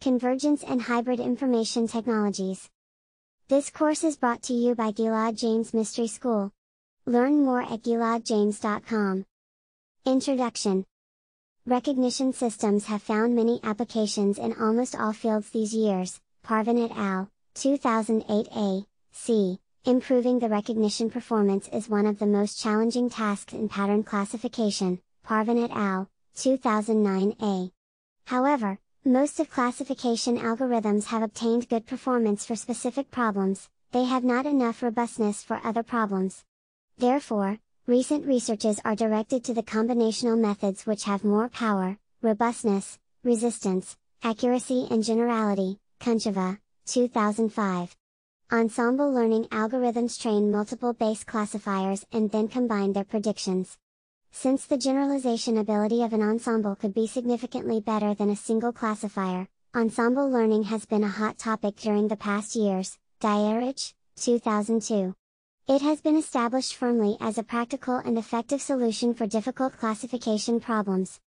Convergence and Hybrid Information Technologies. This course is brought to you by Gilad James Mystery School. Learn more at giladjames.com. Introduction. Recognition systems have found many applications in almost all fields these years. Parvin et al., 2008a, c. Improving the recognition performance is one of the most challenging tasks in pattern classification. Parvin et al., 2009a. However, most of classification algorithms have obtained good performance for specific problems, they have not enough robustness for other problems. Therefore, recent researches are directed to the combinational methods which have more power, robustness, resistance, accuracy and generality. Kuncheva, 2005. Ensemble learning algorithms train multiple base classifiers and then combine their predictions. Since the generalization ability of an ensemble could be significantly better than a single classifier, ensemble learning has been a hot topic during the past years. Dierich, 2002. It has been established firmly as a practical and effective solution for difficult classification problems.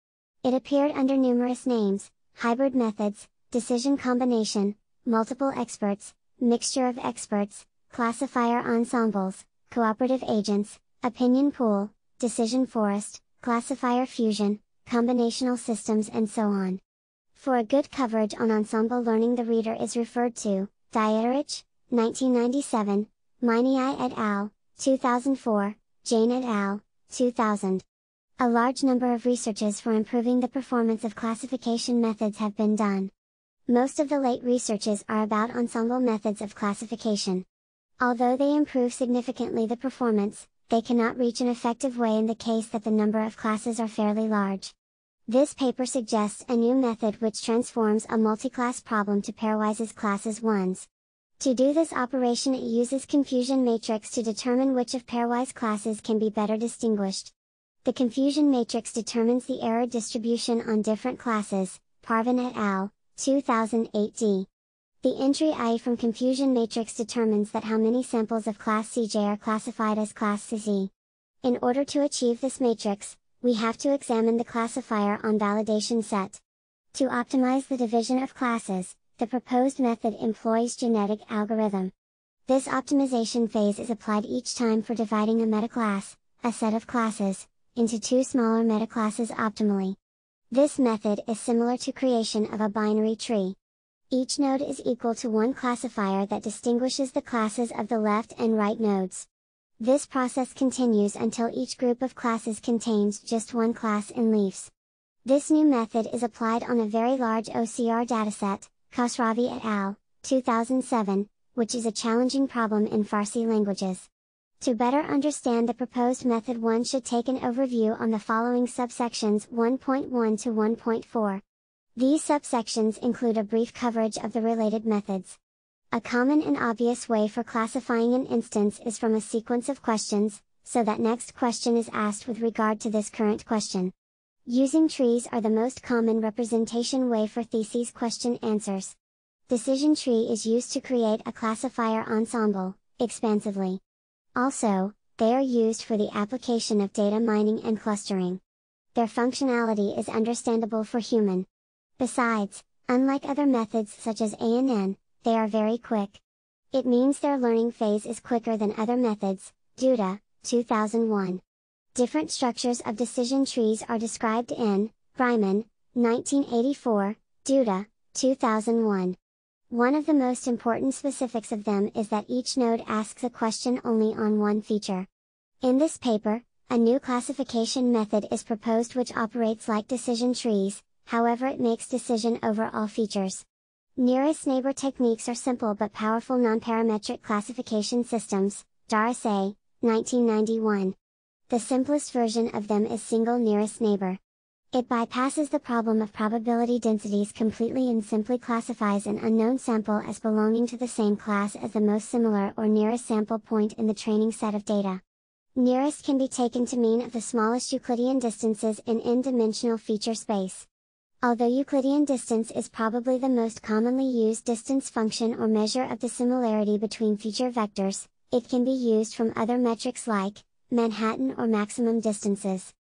It appeared under numerous names: hybrid methods, decision combination, multiple experts, mixture of experts, classifier ensembles, cooperative agents, opinion pool, decision forest, classifier fusion, combinational systems and so on. For a good coverage on ensemble learning, the reader is referred to Dierich, 1997, Meinei et al., 2004, Jane et al., 2000. A large number of researches for improving the performance of classification methods have been done. Most of the late researches are about ensemble methods of classification. Although they improve significantly the performance, they cannot reach an effective way in the case that the number of classes are fairly large. This paper suggests a new method which transforms a multiclass problem to pairwise classes ones. To do this operation, it uses confusion matrix to determine which of pairwise classes can be better distinguished. The confusion matrix determines the error distribution on different classes. Parvin et al., 2008d. The entry I from confusion matrix determines that how many samples of class Cj are classified as class Cz. In order to achieve this matrix, we have to examine the classifier on validation set. To optimize the division of classes, the proposed method employs genetic algorithm. This optimization phase is applied each time for dividing a metaclass, a set of classes, into two smaller metaclasses optimally. This method is similar to creation of a binary tree. Each node is equal to one classifier that distinguishes the classes of the left and right nodes. This process continues until each group of classes contains just one class in leaves. This new method is applied on a very large OCR dataset, Khosravi et al., 2007, which is a challenging problem in Farsi languages. To better understand the proposed method, one should take an overview on the following subsections 1.1 to 1.4. These subsections include a brief coverage of the related methods. A common and obvious way for classifying an instance is from a sequence of questions, so that next question is asked with regard to this current question. Using trees are the most common representation way for theses question answers. Decision tree is used to create a classifier ensemble, expansively. Also, they are used for the application of data mining and clustering. Their functionality is understandable for human. Besides, unlike other methods such as ANN, they are very quick. It means their learning phase is quicker than other methods. Duda, 2001. Different structures of decision trees are described in Breiman, 1984, Duda, 2001. One of the most important specifics of them is that each node asks a question only on one feature. In this paper, a new classification method is proposed which operates like decision trees, however it makes decision over all features. Nearest neighbor techniques are simple but powerful nonparametric classification systems, Darasay, 1991. The simplest version of them is single nearest neighbor. It bypasses the problem of probability densities completely and simply classifies an unknown sample as belonging to the same class as the most similar or nearest sample point in the training set of data. Nearest can be taken to mean of the smallest Euclidean distances in n-dimensional feature space. Although Euclidean distance is probably the most commonly used distance function or measure of the similarity between feature vectors, it can be used from other metrics like Manhattan or maximum distances.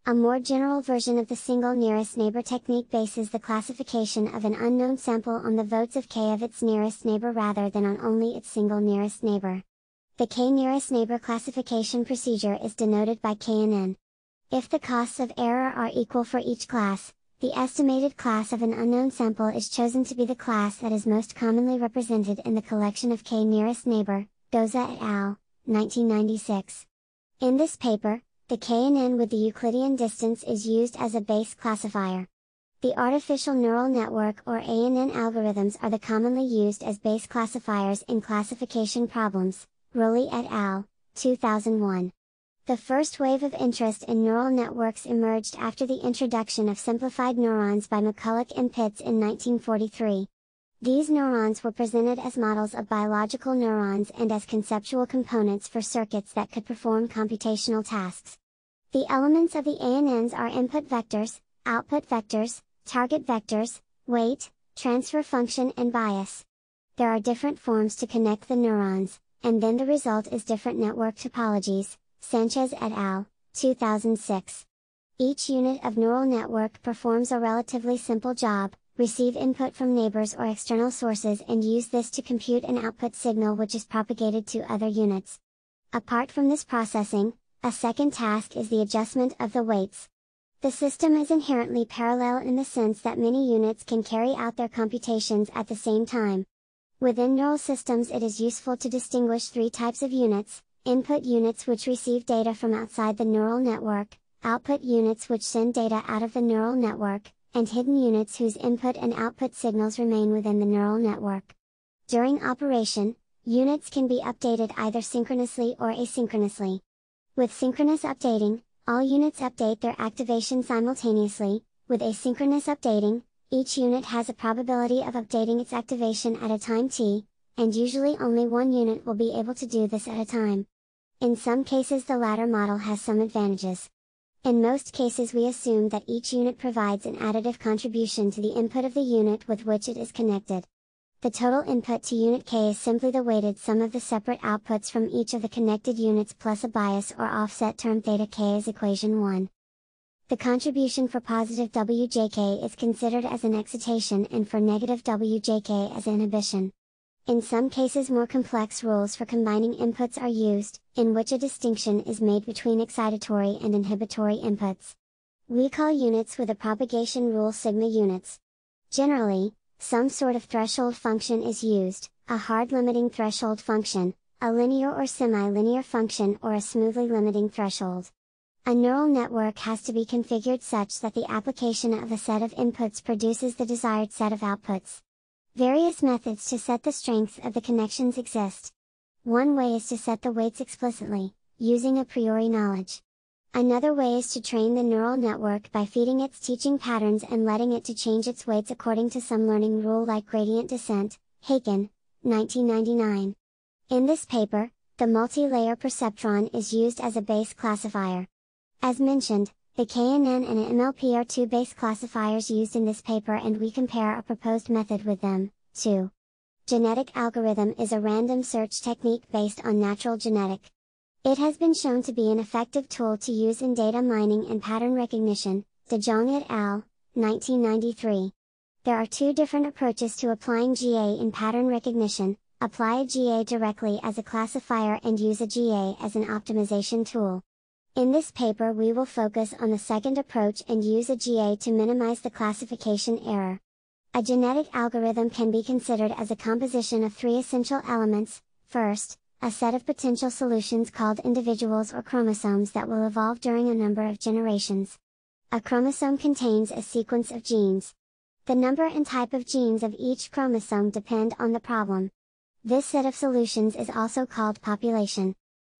A more general version of the single nearest neighbor technique bases the classification of an unknown sample on the votes of k of its nearest neighbor rather than on only its single nearest neighbor. The k nearest neighbor classification procedure is denoted by KNN. If the costs of error are equal for each class, the estimated class of an unknown sample is chosen to be the class that is most commonly represented in the collection of k nearest neighbor, Doza et al., 1996. In this paper, the KNN with the Euclidean distance is used as a base classifier. The artificial neural network or ANN algorithms are the commonly used as base classifiers in classification problems, Rowley et al., 2001. The first wave of interest in neural networks emerged after the introduction of simplified neurons by McCulloch and Pitts in 1943. These neurons were presented as models of biological neurons and as conceptual components for circuits that could perform computational tasks. The elements of the ANNs are input vectors, output vectors, target vectors, weight, transfer function and bias. There are different forms to connect the neurons, and then the result is different network topologies, Sanchez et al., 2006. Each unit of neural network performs a relatively simple job: receive input from neighbors or external sources and use this to compute an output signal which is propagated to other units. Apart from this processing, a second task is the adjustment of the weights. The system is inherently parallel in the sense that many units can carry out their computations at the same time. Within neural systems it is useful to distinguish three types of units: input units which receive data from outside the neural network, output units which send data out of the neural network, and hidden units whose input and output signals remain within the neural network. During operation, units can be updated either synchronously or asynchronously. With synchronous updating, all units update their activation simultaneously. With asynchronous updating, each unit has a probability of updating its activation at a time t, and usually only one unit will be able to do this at a time. In some cases the latter model has some advantages. In most cases we assume that each unit provides an additive contribution to the input of the unit with which it is connected. The total input to unit k is simply the weighted sum of the separate outputs from each of the connected units plus a bias or offset term theta k is equation 1. The contribution for positive wjk is considered as an excitation and for negative wjk as inhibition. In some cases more complex rules for combining inputs are used, in which a distinction is made between excitatory and inhibitory inputs. We call units with a propagation rule sigma units. Generally, some sort of threshold function is used, a hard limiting threshold function, a linear or semi-linear function or a smoothly limiting threshold. A neural network has to be configured such that the application of a set of inputs produces the desired set of outputs. Various methods to set the strengths of the connections exist. One way is to set the weights explicitly, using a priori knowledge. Another way is to train the neural network by feeding its teaching patterns and letting it to change its weights according to some learning rule like gradient descent, Haken, 1999. In this paper, the multi-layer perceptron is used as a base classifier. As mentioned, the KNN and MLP are two base classifiers used in this paper and we compare a proposed method with them, too. Genetic algorithm is a random search technique based on natural genetic. It has been shown to be an effective tool to use in data mining and pattern recognition, De Jong et al., 1993. There are two different approaches to applying GA in pattern recognition: apply a GA directly as a classifier and use a GA as an optimization tool. In this paper we will focus on the second approach and use a GA to minimize the classification error. A genetic algorithm can be considered as a composition of three essential elements: first, a set of potential solutions called individuals or chromosomes that will evolve during a number of generations. A chromosome contains a sequence of genes. The number and type of genes of each chromosome depend on the problem. This set of solutions is also called population.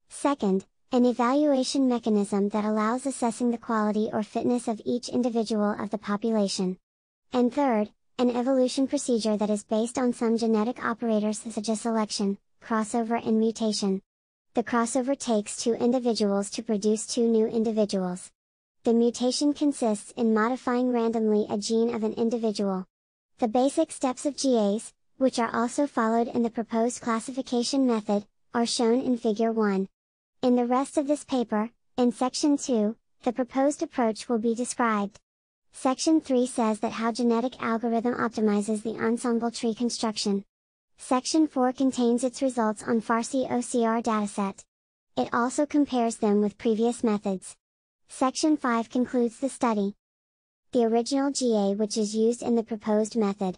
Second, an evaluation mechanism that allows assessing the quality or fitness of each individual of the population. And third, an evolution procedure that is based on some genetic operators such as selection, crossover and mutation. The crossover takes two individuals to produce two new individuals. The mutation consists in modifying randomly a gene of an individual. The basic steps of GAs, which are also followed in the proposed classification method, are shown in Figure 1. In the rest of this paper, in Section 2, The proposed approach will be described. Section 3 says that how genetic algorithm optimizes the ensemble tree construction. Section 4 contains its results on Farsi OCR dataset. It also compares them with previous methods. Section 5 concludes the study. The original GA which is used in the proposed method,